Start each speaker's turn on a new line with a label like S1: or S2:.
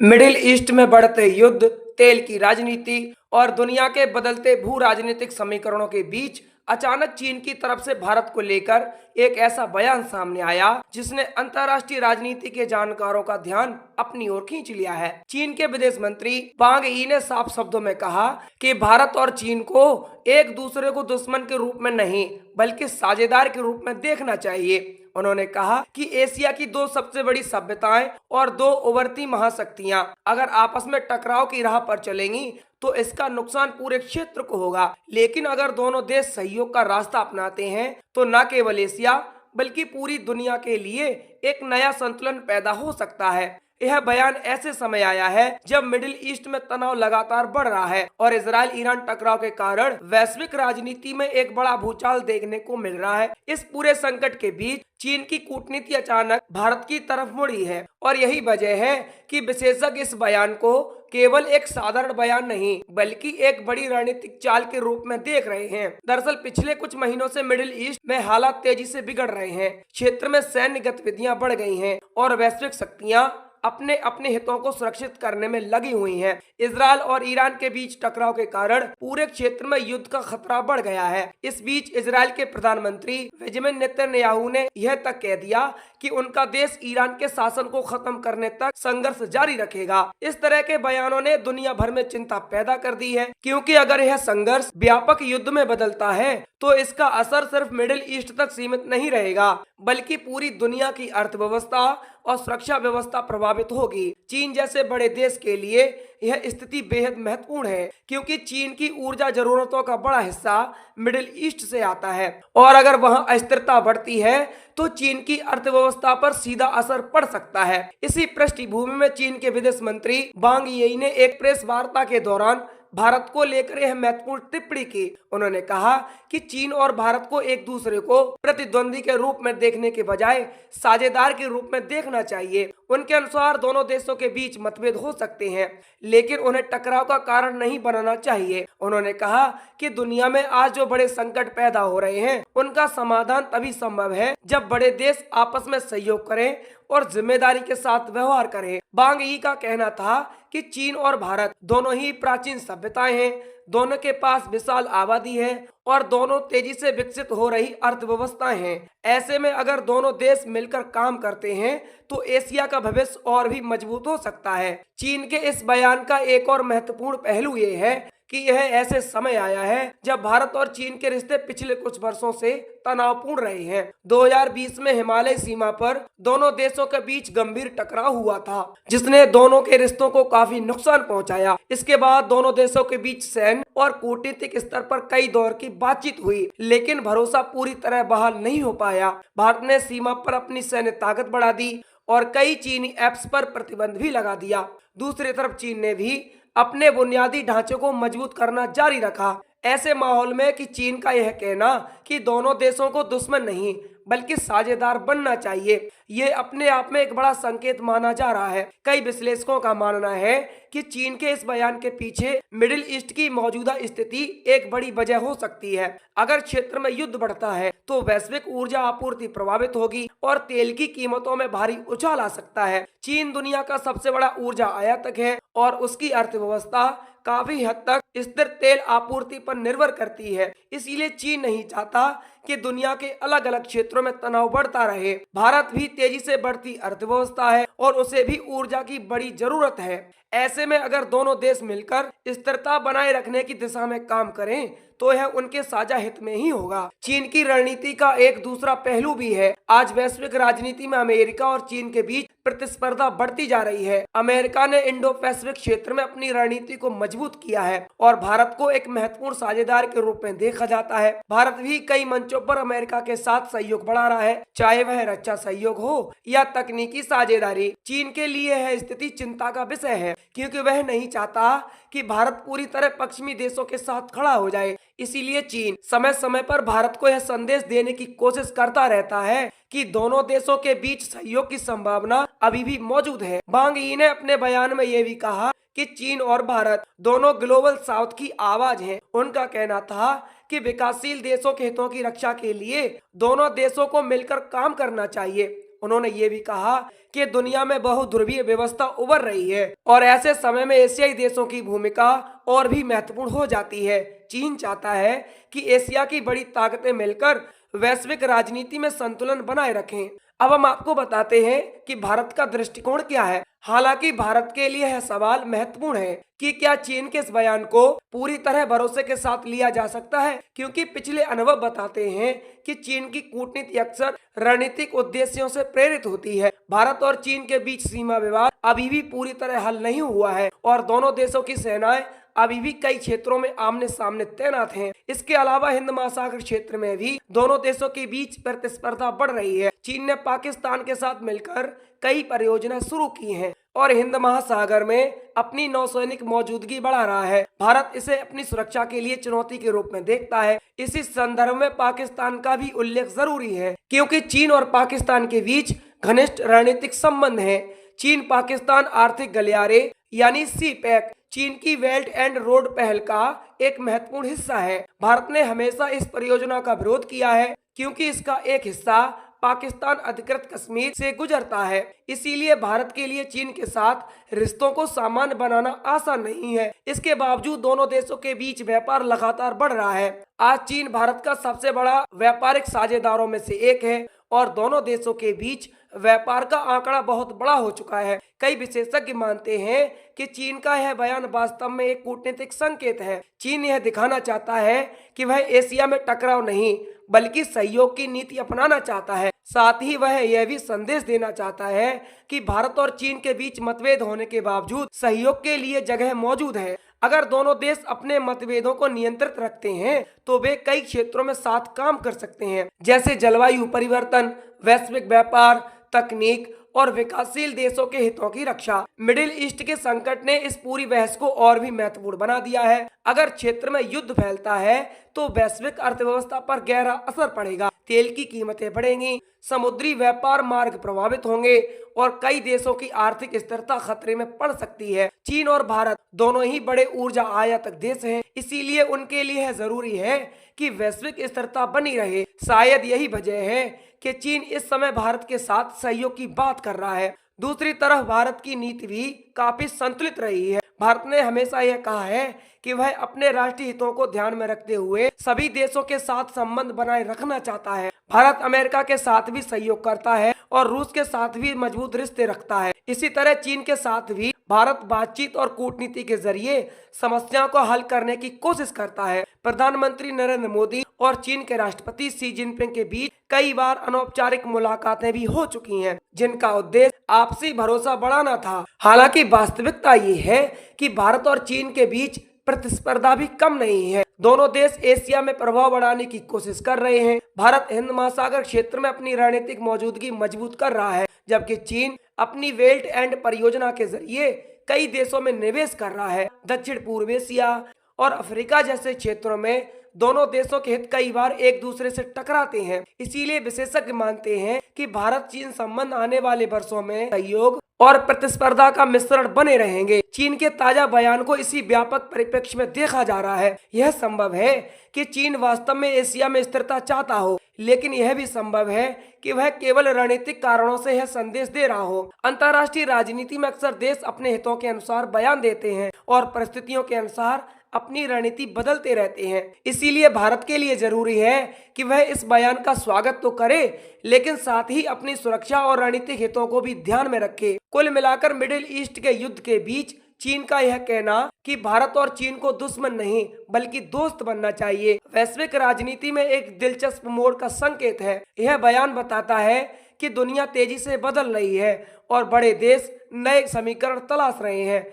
S1: Middle east में बढ़ते युद्ध, तेल की राजनीति और दुनिया के बदलते भू राजनीतिक समीकरणों के बीच अचानक चीन की तरफ से भारत को लेकर एक ऐसा बयान सामने आया जिसने अंतर्राष्ट्रीय राजनीति के जानकारों का ध्यान अपनी ओर खींच लिया है। चीन के विदेश मंत्री वांग यी ने साफ शब्दों में कहा कि भारत और चीन को एक दूसरे को दुश्मन के रूप में नहीं बल्कि साझेदार के रूप में देखना चाहिए। उन्होंने कहा कि एशिया की दो सबसे बड़ी सभ्यताएं और दो उभरती महाशक्तियां अगर आपस में टकराव की राह पर चलेंगी तो इसका नुकसान पूरे क्षेत्र को होगा, लेकिन अगर दोनों देश सहयोग का रास्ता अपनाते हैं तो न केवल एशिया बल्कि पूरी दुनिया के लिए एक नया संतुलन पैदा हो सकता है। यह बयान ऐसे समय आया है जब मिडिल ईस्ट में तनाव लगातार बढ़ रहा है और इजराइल ईरान टकराव के कारण वैश्विक राजनीति में एक बड़ा भूचाल देखने को मिल रहा है। इस पूरे संकट के बीच चीन की कूटनीति अचानक भारत की तरफ मुड़ी है और यही वजह है कि विशेषज्ञ इस बयान को केवल एक साधारण बयान नहीं बल्कि एक बड़ी रणनीतिक चाल के रूप में देख रहे हैं। दरअसल पिछले कुछ महीनों से मिडिल ईस्ट में हालात तेजी से बिगड़ रहे हैं। क्षेत्र में सैन्य गतिविधियां बढ़ गई हैं और वैश्विक शक्तियां अपने अपने हितों को सुरक्षित करने में लगी हुई हैं। इजराइल और ईरान के बीच टकराव के कारण पूरे क्षेत्र में युद्ध का खतरा बढ़ गया है। इस बीच इजराइल के प्रधानमंत्री बेंजामिन नेतन्याहू ने यह तक कह दिया कि उनका देश ईरान के शासन को खत्म करने तक संघर्ष जारी रखेगा। इस तरह के बयानों ने दुनिया भर में चिंता पैदा कर दी है, क्योंकि अगर यह संघर्ष व्यापक युद्ध में बदलता है तो इसका असर सिर्फ मिडिल ईस्ट तक सीमित नहीं रहेगा बल्कि पूरी दुनिया की अर्थव्यवस्था और सुरक्षा व्यवस्था प्रभावित होगी। चीन जैसे बड़े देश के लिए यह स्थिति बेहद महत्वपूर्ण है, क्योंकि चीन की ऊर्जा जरूरतों का बड़ा हिस्सा मिडिल ईस्ट से आता है और अगर वहां अस्थिरता बढ़ती है तो चीन की अर्थव्यवस्था पर सीधा असर पड़ सकता है। इसी पृष्ठभूमि में चीन के विदेश मंत्री वांग यी ने एक प्रेस वार्ता के दौरान भारत को लेकर यह महत्वपूर्ण टिप्पणी की। उन्होंने कहा कि चीन और भारत को एक दूसरे को प्रतिद्वंदी के रूप में देखने के बजाय साझेदार के रूप में देखना चाहिए। उनके अनुसार दोनों देशों के बीच मतभेद हो सकते हैं, लेकिन उन्हें टकराव का कारण नहीं बनाना चाहिए। उन्होंने कहा कि दुनिया में आज जो बड़े संकट पैदा हो रहे हैं उनका समाधान तभी संभव है जब बड़े देश आपस में सहयोग करें और जिम्मेदारी के साथ व्यवहार करें। वांग यी का कहना था कि चीन और भारत दोनों ही प्राचीन सभ्यताएं हैं, दोनों के पास विशाल आबादी है और दोनों तेजी से विकसित हो रही अर्थव्यवस्थाएं हैं। ऐसे में अगर दोनों देश मिलकर काम करते हैं तो एशिया का भविष्य और भी मजबूत हो सकता है। चीन के इस बयान का एक और महत्वपूर्ण पहलू ये है कि यह ऐसे समय आया है जब भारत और चीन के रिश्ते पिछले कुछ वर्षों से तनावपूर्ण रहे हैं। 2020 में हिमालय सीमा पर दोनों देशों के बीच गंभीर टकराव हुआ था, जिसने दोनों के रिश्तों को काफी नुकसान पहुंचाया। इसके बाद दोनों देशों के बीच सैन्य और कूटनीतिक स्तर पर कई दौर की बातचीत हुई, लेकिन भरोसा पूरी तरह बहाल नहीं हो पाया। भारत ने सीमा पर अपनी सैन्य ताकत बढ़ा दी और कई चीनी ऐप्स पर प्रतिबंध भी लगा दिया। दूसरी तरफ चीन ने भी अपने बुनियादी ढांचे को मजबूत करना जारी रखा। ऐसे माहौल में कि चीन का यह कहना कि दोनों देशों को दुश्मन नहीं बल्कि साझेदार बनना चाहिए, ये अपने आप में एक बड़ा संकेत माना जा रहा है। कई विश्लेषकों का मानना है कि चीन के इस बयान के पीछे मिडिल ईस्ट की मौजूदा स्थिति एक बड़ी वजह हो सकती है। अगर क्षेत्र में युद्ध बढ़ता है तो वैश्विक ऊर्जा आपूर्ति प्रभावित होगी और तेल की कीमतों में भारी उछाल आ सकता है। चीन दुनिया का सबसे बड़ा ऊर्जा आयातक है और उसकी अर्थव्यवस्था काफी हद तक स्थिर तेल आपूर्ति पर निर्भर करती है। इसीलिए चीन नहीं चाहता कि दुनिया के अलग अलग क्षेत्रों में तनाव बढ़ता रहे। भारत भी तेजी से बढ़ती अर्थव्यवस्था है और उसे भी ऊर्जा की बड़ी जरूरत है। ऐसे में अगर दोनों देश मिलकर स्थिरता बनाए रखने की दिशा में काम करें तो यह उनके साझा हित में ही होगा। चीन की रणनीति का एक दूसरा पहलू भी है। आज वैश्विक राजनीति में अमेरिका और चीन के बीच प्रतिस्पर्धा बढ़ती जा रही है। अमेरिका ने इंडो पैसिफिक क्षेत्र में अपनी रणनीति को मजबूत किया है और भारत को एक महत्वपूर्ण साझेदार के रूप में देखा जाता है। भारत भी कई मंचों पर अमेरिका के साथ सहयोग बढ़ा रहा है, चाहे वह रक्षा सहयोग हो या तकनीकी साझेदारी। चीन के लिए यह स्थिति चिंता का विषय है, क्योंकि वह नहीं चाहता कि भारत पूरी तरह पश्चिमी देशों के साथ खड़ा हो जाए। इसीलिए चीन समय समय पर भारत को यह संदेश देने की कोशिश करता रहता है कि दोनों देशों के बीच सहयोग की संभावना अभी भी मौजूद है। वांग यी ने अपने बयान में यह भी कहा कि चीन और भारत दोनों ग्लोबल साउथ की आवाज हैं। उनका कहना था कि विकासशील देशों के हितों की रक्षा के लिए दोनों देशों को मिलकर काम करना चाहिए। उन्होंने ये भी कहा कि दुनिया में बहुध्रुवीय व्यवस्था उभर रही है और ऐसे समय में एशियाई देशों की भूमिका और भी महत्वपूर्ण हो जाती है। चीन चाहता है कि एशिया की बड़ी ताकतें मिलकर वैश्विक राजनीति में संतुलन बनाए रखें। अब हम आपको बताते हैं कि भारत का दृष्टिकोण क्या है। हालांकि भारत के लिए यह सवाल महत्वपूर्ण है कि क्या चीन के इस बयान को पूरी तरह भरोसे के साथ लिया जा सकता है, क्योंकि पिछले अनुभव बताते हैं कि चीन की कूटनीति अक्सर रणनीतिक उद्देश्यों से प्रेरित होती है। भारत और चीन के बीच सीमा विवाद अभी भी पूरी तरह हल नहीं हुआ है और दोनों देशों की सेनाएं अभी भी कई क्षेत्रों में आमने सामने तैनात हैं। इसके अलावा हिंद महासागर क्षेत्र में भी दोनों देशों के बीच प्रतिस्पर्धा बढ़ रही है। चीन ने पाकिस्तान के साथ मिलकर कई परियोजनाएं शुरू की हैं और हिंद महासागर में अपनी नौसैनिक मौजूदगी बढ़ा रहा है। भारत इसे अपनी सुरक्षा के लिए चुनौती के रूप में देखता है। इसी संदर्भ में पाकिस्तान का भी उल्लेख जरूरी है, क्योंकि चीन और पाकिस्तान के बीच घनिष्ठ रणनीतिक संबंध है। चीन पाकिस्तान आर्थिक गलियारे यानी सीपैक चीन की बेल्ट एंड रोड पहल का एक महत्वपूर्ण हिस्सा है। भारत ने हमेशा इस परियोजना का विरोध किया है, क्योंकि इसका एक हिस्सा पाकिस्तान अधिकृत कश्मीर से गुजरता है। इसीलिए भारत के लिए चीन के साथ रिश्तों को सामान्य बनाना आसान नहीं है। इसके बावजूद दोनों देशों के बीच व्यापार लगातार बढ़ रहा है। आज चीन भारत का सबसे बड़ा व्यापारिक साझेदारों में से एक है और दोनों देशों के बीच व्यापार का आंकड़ा बहुत बड़ा हो चुका है। कई विशेषज्ञ मानते हैं कि चीन का यह बयान वास्तव में एक कूटनीतिक संकेत है। चीन यह दिखाना चाहता है कि वह एशिया में टकराव नहीं बल्कि सहयोग की नीति अपनाना चाहता है। साथ ही वह यह भी संदेश देना चाहता है कि भारत और चीन के बीच मतभेद होने के बावजूद सहयोग के लिए जगह मौजूद है। अगर दोनों देश अपने मतभेदों को नियंत्रित रखते हैं तो वे कई क्षेत्रों में साथ काम कर सकते हैं, जैसे जलवायु परिवर्तन, वैश्विक व्यापार, तकनीक और विकासशील देशों के हितों की रक्षा। मिडिल ईस्ट के संकट ने इस पूरी बहस को और भी महत्वपूर्ण बना दिया है। अगर क्षेत्र में युद्ध फैलता है तो वैश्विक अर्थव्यवस्था पर गहरा असर पड़ेगा। तेल की कीमतें बढ़ेंगी, समुद्री व्यापार मार्ग प्रभावित होंगे और कई देशों की आर्थिक स्थिरता खतरे में पड़ सकती है। चीन और भारत दोनों ही बड़े ऊर्जा आयातक देश हैं, इसीलिए उनके लिए जरूरी है कि वैश्विक स्थिरता बनी रहे। शायद यही वजह है कि चीन इस समय भारत के साथ सहयोग की बात कर रहा है। दूसरी तरफ भारत की नीति भी काफी संतुलित रही है। भारत ने हमेशा यह कहा है कि वह अपने राष्ट्रीय हितों को ध्यान में रखते हुए सभी देशों के साथ संबंध बनाए रखना चाहता है। भारत अमेरिका के साथ भी सहयोग करता है और रूस के साथ भी मजबूत रिश्ते रखता है। इसी तरह चीन के साथ भी भारत बातचीत और कूटनीति के जरिए समस्याओं को हल करने की कोशिश करता है। प्रधानमंत्री नरेंद्र मोदी और चीन के राष्ट्रपति शी जिनपिंग के बीच कई बार अनौपचारिक मुलाकातें भी हो चुकी हैं, जिनका उद्देश्य आपसी भरोसा बढ़ाना था। हालांकि वास्तविकता ये है कि भारत और चीन के बीच प्रतिस्पर्धा भी कम नहीं है। दोनों देश एशिया में प्रभाव बढ़ाने की कोशिश कर रहे हैं। भारत हिंद महासागर क्षेत्र में अपनी रणनीतिक मौजूदगी मजबूत कर रहा है, जबकि चीन अपनी बेल्ट एंड परियोजना के जरिए कई देशों में निवेश कर रहा है। दक्षिण पूर्व एशिया और अफ्रीका जैसे क्षेत्रों में दोनों देशों के हित कई बार एक दूसरे से टकराते हैं। इसीलिए विशेषज्ञ मानते हैं कि भारत चीन संबंध आने वाले वर्षों में सहयोग और प्रतिस्पर्धा का मिश्रण बने रहेंगे। चीन के ताजा बयान को इसी व्यापक परिप्रेक्ष्य में देखा जा रहा है। यह संभव है कि चीन वास्तव में एशिया में स्थिरता चाहता हो, लेकिन यह भी संभव है कि वह केवल रणनीतिक कारणों से यह संदेश दे रहा हो। अंतर्राष्ट्रीय राजनीति में अक्सर देश अपने हितों के अनुसार बयान देते हैं और परिस्थितियों के अनुसार अपनी रणनीति बदलते रहते हैं। इसीलिए भारत के लिए जरूरी है कि वह इस बयान का स्वागत तो करे, लेकिन साथ ही अपनी सुरक्षा और रणनीतिक हितों को भी ध्यान में रखे। कुल मिलाकर मिडिल ईस्ट के युद्ध के बीच चीन का यह कहना कि भारत और चीन को दुश्मन नहीं बल्कि दोस्त बनना चाहिए, वैश्विक राजनीति में एक दिलचस्प मोड़ का संकेत है। यह बयान बताता है कि दुनिया तेजी से बदल रही है और बड़े देश नए समीकरण तलाश रहे हैं।